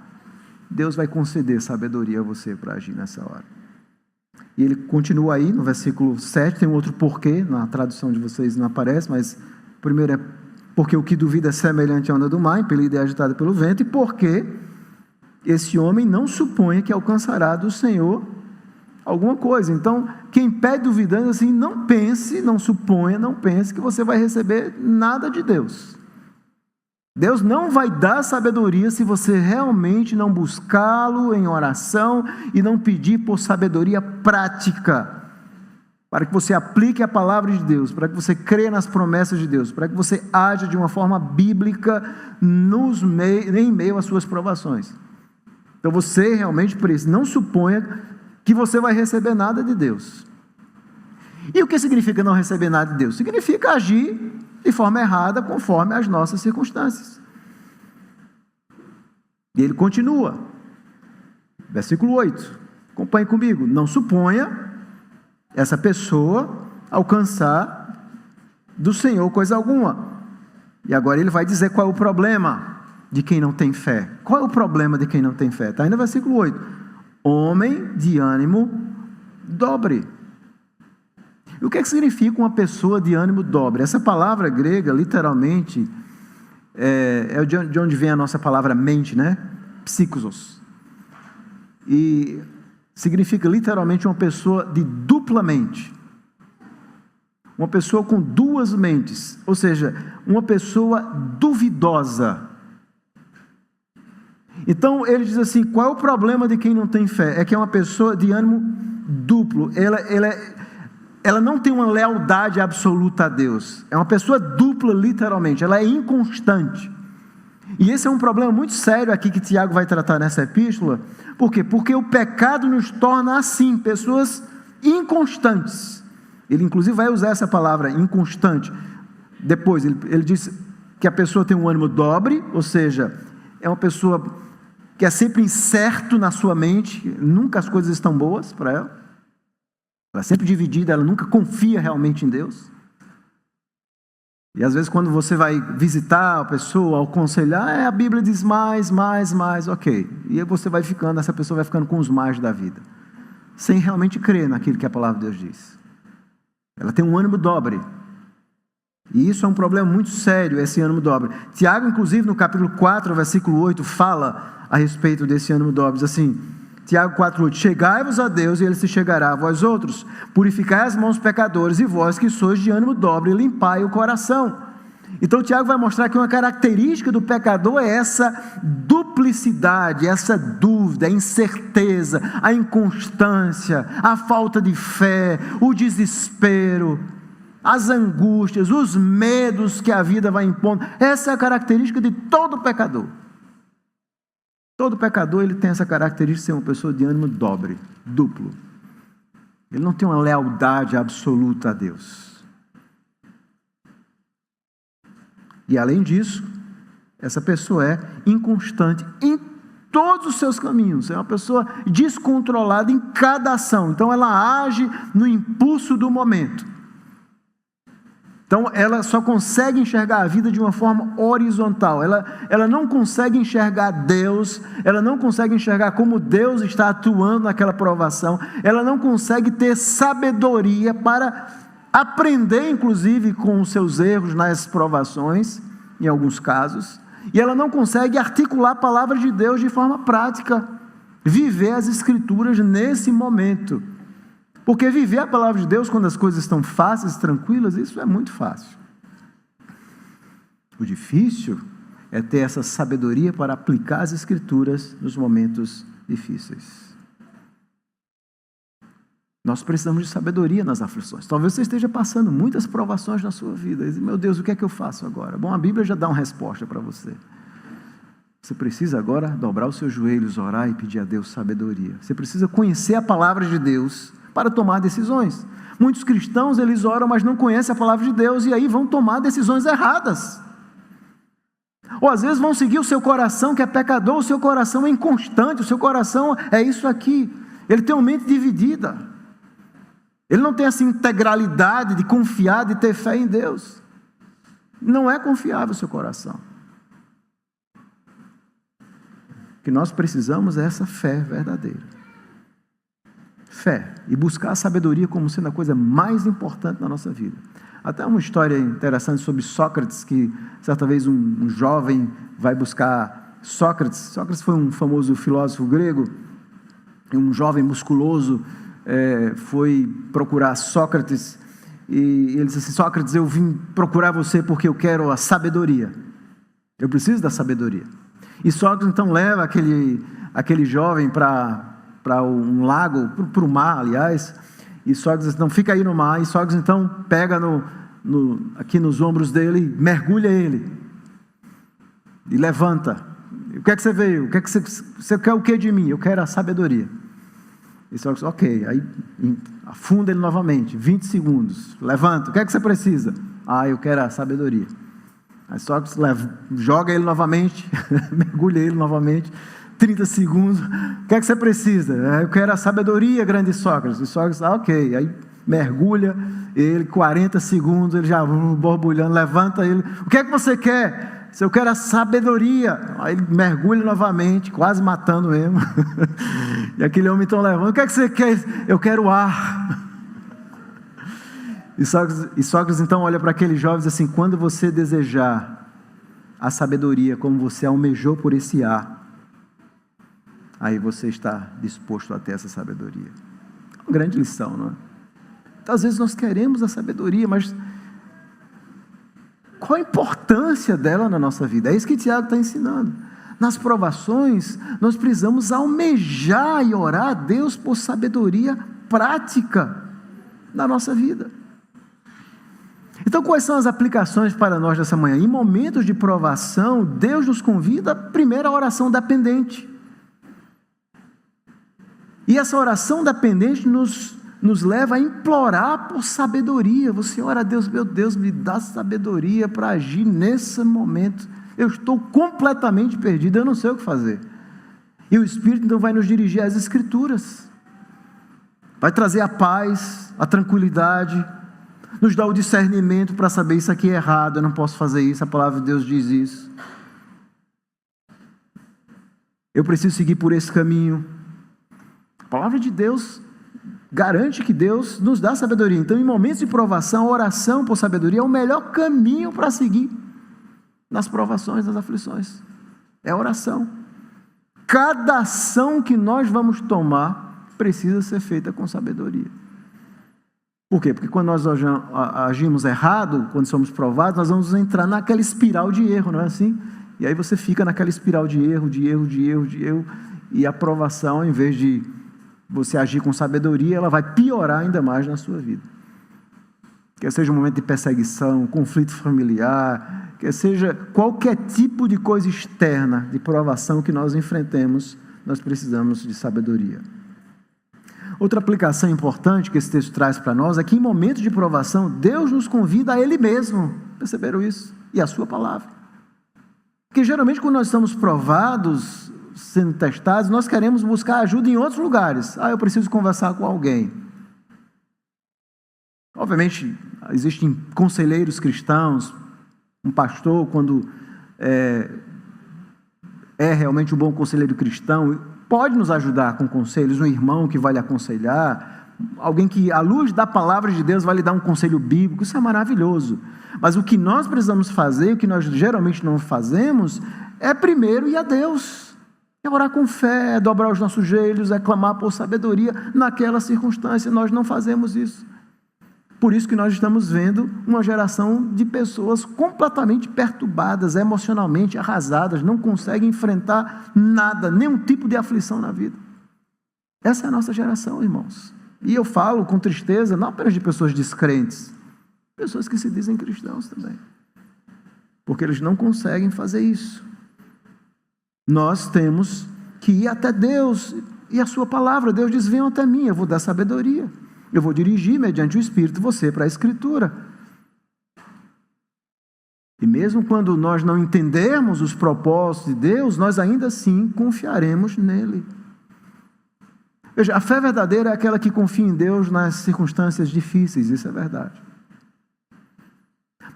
S1: Deus vai conceder sabedoria a você para agir nessa hora. E ele continua aí, no versículo 7, tem um outro porquê, na tradução de vocês não aparece, mas o primeiro é porque o que duvida é semelhante à onda do mar, impelida e agitada pelo vento, e porque esse homem não suponha que alcançará do Senhor alguma coisa. Então, quem pede duvidando assim, não pense, não suponha, não pense que você vai receber nada de Deus. Deus não vai dar sabedoria se você realmente não buscá-lo em oração e não pedir por sabedoria prática, para que você aplique a palavra de Deus, para que você creia nas promessas de Deus, para que você aja de uma forma bíblica em meio às suas provações. Então você realmente precisa, não suponha que você vai receber nada de Deus. E o que significa não receber nada de Deus? Significa agir de forma errada conforme as nossas circunstâncias. E ele continua, versículo 8, acompanhe comigo: não suponha essa pessoa alcançar do Senhor coisa alguma. E agora ele vai dizer qual é o problema de quem não tem fé. Qual é o problema de quem não tem fé? Está aí no versículo 8: homem de ânimo dobre. E o que significa uma pessoa de ânimo dobre? Essa palavra grega, literalmente, é de onde vem a nossa palavra mente, né? Psícosos. E significa literalmente uma pessoa de dupla mente. Uma pessoa com duas mentes, ou seja, uma pessoa duvidosa. Então ele diz assim: qual é o problema de quem não tem fé? É que é uma pessoa de ânimo duplo. Ela não tem uma lealdade absoluta a Deus. É uma pessoa dupla, literalmente. Ela é inconstante. E esse é um problema muito sério aqui que Tiago vai tratar nessa epístola. Por quê? Porque o pecado nos torna assim, pessoas inconstantes. Ele inclusive vai usar essa palavra, inconstante. Depois ele diz que a pessoa tem um ânimo dobre, ou seja, é uma pessoa que é sempre incerto na sua mente, nunca as coisas estão boas para ela. Ela é sempre dividida, ela nunca confia realmente em Deus. E às vezes quando você vai visitar a pessoa, aconselhar, a Bíblia diz mais, ok. E aí você vai ficando, essa pessoa vai ficando com os mais da vida, sem realmente crer naquilo que a palavra de Deus diz. Ela tem um ânimo dobre. E isso é um problema muito sério, esse ânimo dobre. Tiago, inclusive, no capítulo 4, versículo 8, fala a respeito desse ânimo dobre. Diz assim, Tiago 4, 8: chegai-vos a Deus e Ele se chegará a vós outros. Purificai as mãos pecadores, e vós que sois de ânimo dobre, limpai o coração. Então Tiago vai mostrar que uma característica do pecador é essa duplicidade, essa dúvida, a incerteza, a inconstância, a falta de fé, o desespero, as angústias, os medos que a vida vai impondo. Essa é a característica de todo pecador. Todo pecador, ele tem essa característica de ser uma pessoa de ânimo dobre, duplo. Ele não tem uma lealdade absoluta a Deus. E além disso, essa pessoa é inconstante em todos os seus caminhos. É uma pessoa descontrolada em cada ação. Então ela age no impulso do momento. Então ela só consegue enxergar a vida de uma forma horizontal. Ela não consegue enxergar Deus. Ela não consegue enxergar como Deus está atuando naquela provação. Ela não consegue ter sabedoria para aprender, inclusive, com os seus erros nas provações, em alguns casos, e ela não consegue articular a palavra de Deus de forma prática, viver as Escrituras nesse momento, porque viver a palavra de Deus quando as coisas estão fáceis, tranquilas, isso é muito fácil. O difícil é ter essa sabedoria para aplicar as Escrituras nos momentos difíceis. Nós precisamos de sabedoria nas aflições. Talvez você esteja passando muitas provações na sua vida. E diz, meu Deus, o que é que eu faço agora? Bom, a Bíblia já dá uma resposta para você. Você precisa agora dobrar os seus joelhos, orar e pedir a Deus sabedoria. Você precisa conhecer a palavra de Deus para tomar decisões. Muitos cristãos, eles oram, mas não conhecem a palavra de Deus e aí vão tomar decisões erradas. Ou às vezes vão seguir o seu coração, que é pecador, o seu coração é inconstante, o seu coração é isso aqui. Ele tem uma mente dividida. Ele não tem essa integralidade de confiar, de ter fé em Deus. Não é confiável o seu coração. O que nós precisamos é essa fé verdadeira. Fé. E buscar a sabedoria como sendo a coisa mais importante na nossa vida. Até uma história interessante sobre Sócrates, que certa vez um jovem vai buscar Sócrates. Sócrates foi um famoso filósofo grego. E um jovem musculoso foi procurar Sócrates, e ele disse assim, Sócrates, eu vim procurar você porque eu quero a sabedoria, eu preciso da sabedoria. E Sócrates então leva aquele jovem para um lago, para o mar, aliás, e Sócrates então fica aí no mar, e Sócrates então pega aqui nos ombros dele, mergulha ele, e levanta. O que é que você veio? Você quer o que de mim? Eu quero a sabedoria. E Sócrates, ok, aí afunda ele novamente, 20 segundos, levanta, o que é que você precisa? Eu quero a sabedoria. Aí Sócrates joga ele novamente, mergulha ele novamente, 30 segundos. O que é que você precisa? Eu quero a sabedoria, grande Sócrates. E Sócrates, ok. Aí mergulha ele, 40 segundos, ele já borbulhando, levanta ele. O que é que você quer? Se eu quero a sabedoria. Aí ele mergulha novamente, quase matando mesmo. E aquele homem então levanta. O que é que você quer? Eu quero ar. E Sócrates então olha para aquele jovem e diz assim: quando você desejar a sabedoria como você almejou por esse ar, aí você está disposto a ter essa sabedoria. É uma grande lição, não é? Então, às vezes nós queremos a sabedoria, mas qual a importância dela na nossa vida? É isso que Tiago está ensinando. Nas provações, nós precisamos almejar e orar a Deus por sabedoria prática na nossa vida. Então, quais são as aplicações para nós nessa manhã? Em momentos de provação, Deus nos convida, primeiro, a oração dependente. E essa oração dependente nos leva a implorar por sabedoria. Você ora a Deus: meu Deus, me dá sabedoria para agir nesse momento. Eu estou completamente perdido, eu não sei o que fazer. E o Espírito então vai nos dirigir às Escrituras. Vai trazer a paz, a tranquilidade, nos dá o discernimento para saber: isso aqui é errado, eu não posso fazer isso, a palavra de Deus diz isso. Eu preciso seguir por esse caminho. A palavra de Deus garante que Deus nos dá sabedoria. Então, em momentos de provação, a oração por sabedoria é o melhor caminho para seguir nas provações, nas aflições. É a oração. Cada ação que nós vamos tomar precisa ser feita com sabedoria. Por quê? Porque quando nós agimos errado, quando somos provados, nós vamos entrar naquela espiral de erro, não é assim? E aí você fica naquela espiral de erro, e a provação, ao invés de você agir com sabedoria, ela vai piorar ainda mais na sua vida. Quer seja um momento de perseguição, conflito familiar, quer seja qualquer tipo de coisa externa, de provação que nós enfrentemos, nós precisamos de sabedoria. Outra aplicação importante que esse texto traz para nós é que em momentos de provação, Deus nos convida a Ele mesmo. Perceberam isso? E a sua palavra. Porque geralmente quando nós estamos provados, sendo testados, nós queremos buscar ajuda em outros lugares. Eu preciso conversar com alguém. Obviamente, existem conselheiros cristãos, um pastor, quando é realmente um bom conselheiro cristão, pode nos ajudar com conselhos, um irmão que vai lhe aconselhar, alguém que, à luz da palavra de Deus, vai lhe dar um conselho bíblico. Isso é maravilhoso. Mas o que nós precisamos fazer, o que nós geralmente não fazemos, é primeiro ir a Deus. É orar com fé, é dobrar os nossos joelhos, é clamar por sabedoria. Naquela circunstância, nós não fazemos isso. Por isso que nós estamos vendo uma geração de pessoas completamente perturbadas, emocionalmente arrasadas, não conseguem enfrentar nada, nenhum tipo de aflição na vida. Essa é a nossa geração, irmãos. E eu falo com tristeza, não apenas de pessoas descrentes, pessoas que se dizem cristãos também. Porque eles não conseguem fazer isso. Nós temos que ir até Deus e a sua palavra. Deus diz: venham até mim, eu vou dar sabedoria. Eu vou dirigir mediante o Espírito você para a Escritura. E mesmo quando nós não entendermos os propósitos de Deus, nós ainda assim confiaremos nele. Veja, a fé verdadeira é aquela que confia em Deus nas circunstâncias difíceis, isso é verdade.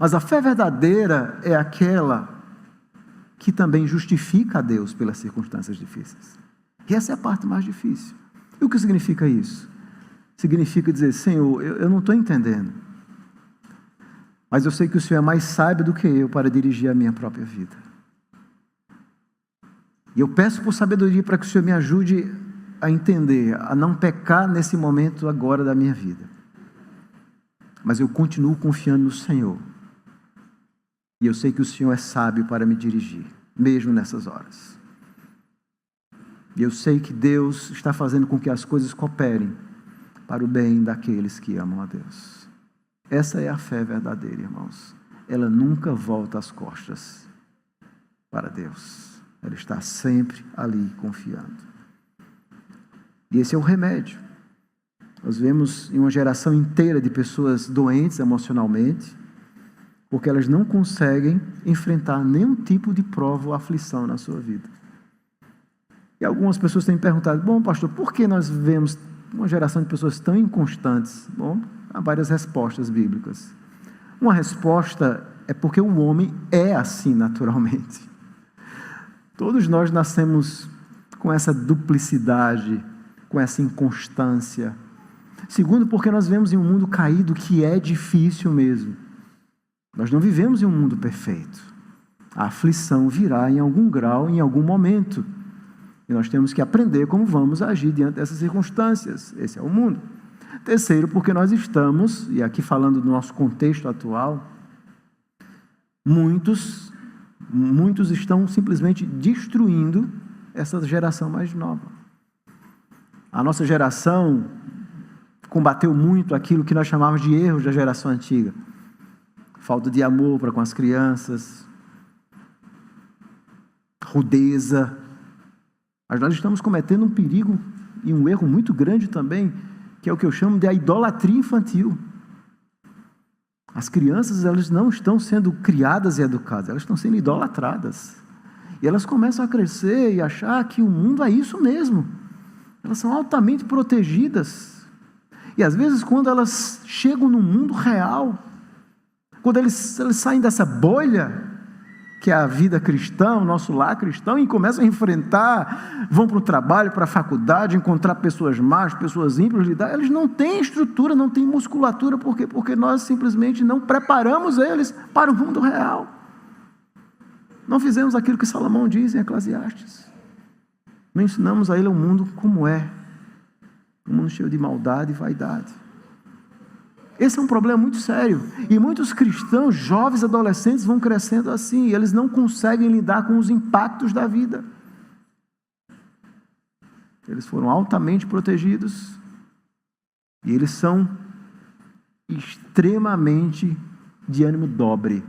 S1: Mas a fé verdadeira é aquela que também justifica a Deus pelas circunstâncias difíceis. E essa é a parte mais difícil. E o que significa isso? Significa dizer: Senhor, eu não estou entendendo, mas eu sei que o Senhor é mais sábio do que eu para dirigir a minha própria vida. E eu peço por sabedoria para que o Senhor me ajude a entender, a não pecar nesse momento agora da minha vida. Mas eu continuo confiando no Senhor. E eu sei que o Senhor é sábio para me dirigir, mesmo nessas horas. E eu sei que Deus está fazendo com que as coisas cooperem para o bem daqueles que amam a Deus. Essa é a fé verdadeira, irmãos. Ela nunca volta as costas para Deus. Ela está sempre ali confiando. E esse é o remédio. Nós vemos em uma geração inteira de pessoas doentes emocionalmente, porque elas não conseguem enfrentar nenhum tipo de prova ou aflição na sua vida. E algumas pessoas têm me perguntado: bom, pastor, por que nós vivemos uma geração de pessoas tão inconstantes? Bom, há várias respostas bíblicas. Uma resposta é porque o homem é assim naturalmente. Todos nós nascemos com essa duplicidade, com essa inconstância. Segundo, porque nós vivemos em um mundo caído que é difícil mesmo. Nós não vivemos em um mundo perfeito. A aflição virá em algum grau, em algum momento. E nós temos que aprender como vamos agir diante dessas circunstâncias. Esse é o mundo. Terceiro, porque nós estamos, e aqui falando do nosso contexto atual, muitos estão simplesmente destruindo essa geração mais nova. A nossa geração combateu muito aquilo que nós chamávamos de erros da geração antiga. Falta de amor para com as crianças, rudeza. Mas nós estamos cometendo um perigo e um erro muito grande também, que é o que eu chamo de a idolatria infantil. As crianças, elas não estão sendo criadas e educadas, elas estão sendo idolatradas. E elas começam a crescer e achar que o mundo é isso mesmo. Elas são altamente protegidas. E às vezes, quando elas chegam no mundo real, quando eles saem dessa bolha, que é a vida cristã, o nosso lar cristão, e começam a enfrentar, vão para o trabalho, para a faculdade, encontrar pessoas más, pessoas ímpias, lidar, eles não têm estrutura, não têm musculatura, por quê? Porque nós simplesmente não preparamos eles para o mundo real. Não fizemos aquilo que Salomão diz em Eclesiastes. Não ensinamos a ele o mundo como é, um mundo cheio de maldade e vaidade. Esse é um problema muito sério. E muitos cristãos, jovens, adolescentes, vão crescendo assim. E eles não conseguem lidar com os impactos da vida. Eles foram altamente protegidos. E eles são extremamente de ânimo dobre.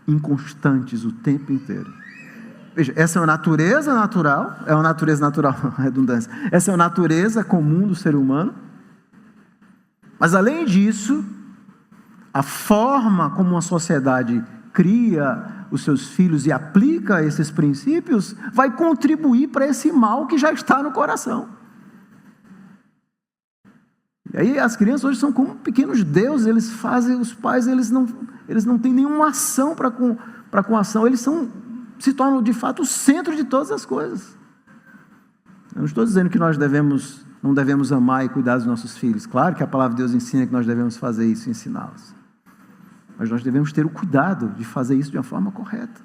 S1: Inconstantes o tempo inteiro. Veja, essa é uma natureza natural. É uma natureza natural, redundância. Essa é uma natureza comum do ser humano. Mas, além disso, a forma como uma sociedade cria os seus filhos e aplica esses princípios vai contribuir para esse mal que já está no coração. E aí as crianças hoje são como pequenos deuses, eles fazem, os pais eles não têm nenhuma ação para com ação, eles se tornam de fato o centro de todas as coisas. Eu não estou dizendo que nós não devemos amar e cuidar dos nossos filhos. Claro que a palavra de Deus ensina que nós devemos fazer isso e ensiná-los. Mas nós devemos ter o cuidado de fazer isso de uma forma correta.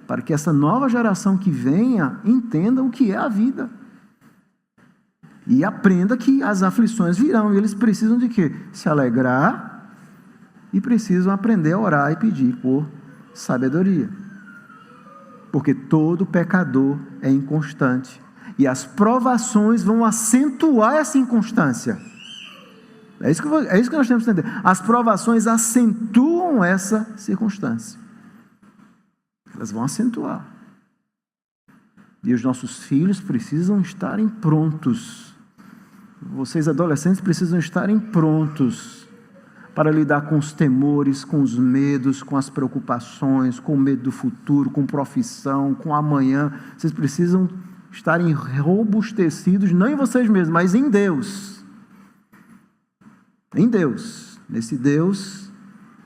S1: Para que essa nova geração que venha entenda o que é a vida. E aprenda que as aflições virão. E eles precisam de quê? Se alegrar e precisam aprender a orar e pedir por sabedoria. Porque todo pecador é inconstante. E as provações vão acentuar essa inconstância. É isso que nós temos que entender. As provações acentuam essa circunstância. Elas vão acentuar. E os nossos filhos precisam estarem prontos. Vocês adolescentes precisam estarem prontos para lidar com os temores, com os medos, com as preocupações, com o medo do futuro, com profissão, com amanhã. Vocês precisam estarem robustecidos, não em vocês mesmos, mas em Deus. Em Deus. Nesse Deus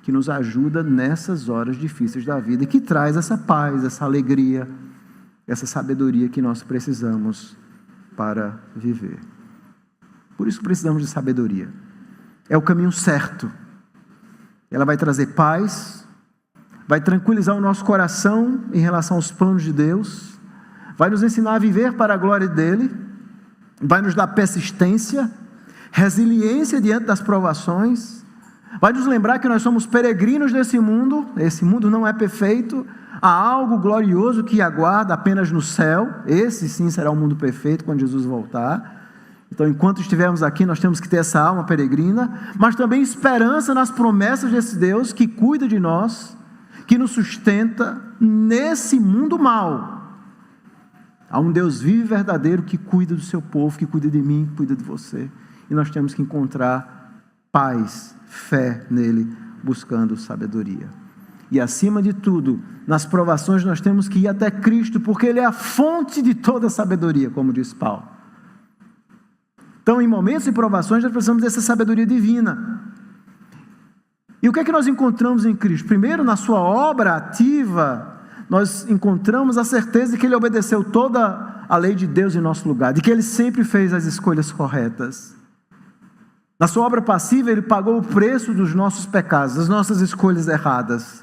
S1: que nos ajuda nessas horas difíceis da vida e que traz essa paz, essa alegria, essa sabedoria que nós precisamos para viver. Por isso precisamos de sabedoria. É o caminho certo. Ela vai trazer paz, vai tranquilizar o nosso coração em relação aos planos de Deus, vai nos ensinar a viver para a glória dEle, vai nos dar persistência, resiliência diante das provações, vai nos lembrar que nós somos peregrinos desse mundo, esse mundo não é perfeito, há algo glorioso que aguarda apenas no céu, esse sim será o mundo perfeito quando Jesus voltar. Então, enquanto estivermos aqui, nós temos que ter essa alma peregrina, mas também esperança nas promessas desse Deus que cuida de nós, que nos sustenta nesse mundo mau. Há um Deus vivo e verdadeiro que cuida do seu povo, que cuida de mim, que cuida de você. E nós temos que encontrar paz, fé nele, buscando sabedoria. E acima de tudo, nas provações nós temos que ir até Cristo, porque Ele é a fonte de toda sabedoria, como diz Paulo. Então, em momentos de provações, nós precisamos dessa sabedoria divina. E o que é que nós encontramos em Cristo? Primeiro, na sua obra ativa, nós encontramos a certeza de que Ele obedeceu toda a lei de Deus em nosso lugar, de que Ele sempre fez as escolhas corretas. Na sua obra passiva, Ele pagou o preço dos nossos pecados, das nossas escolhas erradas.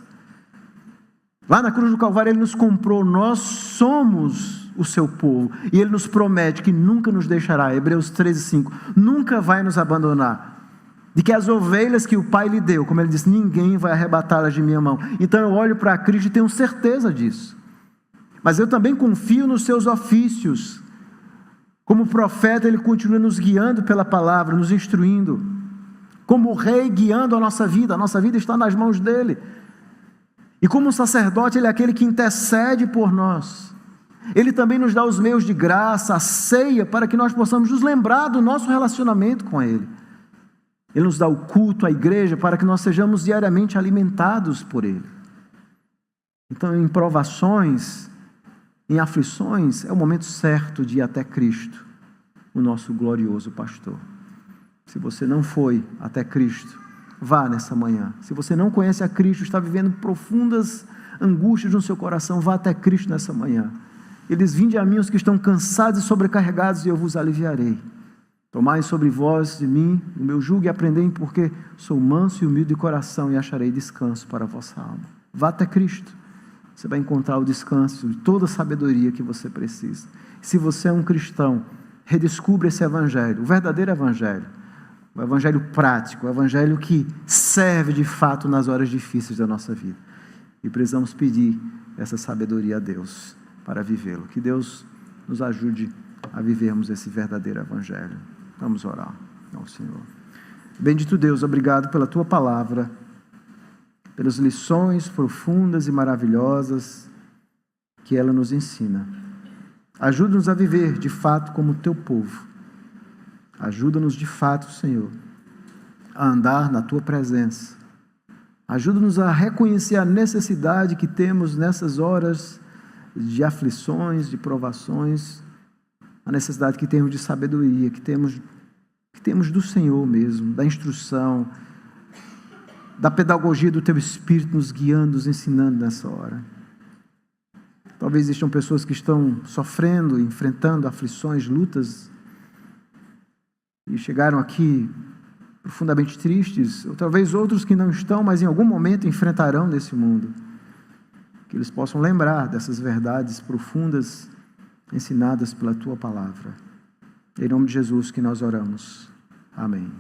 S1: Lá na cruz do Calvário Ele nos comprou, nós somos o seu povo, e Ele nos promete que nunca nos deixará, Hebreus 13:5, nunca vai nos abandonar, de que as ovelhas que o Pai lhe deu, como Ele disse, ninguém vai arrebatá-las de minha mão. Então eu olho para Cristo e tenho certeza disso, mas eu também confio nos seus ofícios. Como profeta, Ele continua nos guiando pela palavra, nos instruindo, como rei guiando a nossa vida está nas mãos dEle. E como sacerdote, Ele é aquele que intercede por nós. Ele também nos dá os meios de graça, a ceia, para que nós possamos nos lembrar do nosso relacionamento com Ele. Ele nos dá o culto, a igreja, para que nós sejamos diariamente alimentados por Ele. Então, em provações, em aflições, é o momento certo de ir até Cristo, o nosso glorioso pastor. Se você não foi até Cristo, vá nessa manhã. Se você não conhece a Cristo, está vivendo profundas angústias no seu coração, vá até Cristo nessa manhã. Ele diz: vinde a mim os que estão cansados e sobrecarregados, e eu vos aliviarei. Tomai sobre vós de mim o meu jugo e aprendei, porque sou manso e humilde de coração, e acharei descanso para a vossa alma. Vá até Cristo. Você vai encontrar o descanso de toda a sabedoria que você precisa. Se você é um cristão, redescubra esse evangelho, o verdadeiro evangelho. O evangelho prático, o evangelho que serve de fato nas horas difíceis da nossa vida. E precisamos pedir essa sabedoria a Deus para vivê-lo. Que Deus nos ajude a vivermos esse verdadeiro evangelho. Vamos orar ao Senhor. Bendito Deus, obrigado pela Tua palavra, pelas lições profundas e maravilhosas que ela nos ensina. Ajuda-nos a viver de fato como Teu povo. Ajuda-nos de fato, Senhor, a andar na Tua presença. Ajuda-nos a reconhecer a necessidade que temos nessas horas de aflições, de provações, a necessidade que temos de sabedoria, que temos do Senhor mesmo, da instrução, da pedagogia do Teu Espírito nos guiando, nos ensinando nessa hora. Talvez existam pessoas que estão sofrendo, enfrentando aflições, lutas, e chegaram aqui profundamente tristes, ou talvez outros que não estão, mas em algum momento enfrentarão nesse mundo. Que eles possam lembrar dessas verdades profundas ensinadas pela Tua palavra. Em nome de Jesus que nós oramos. Amém.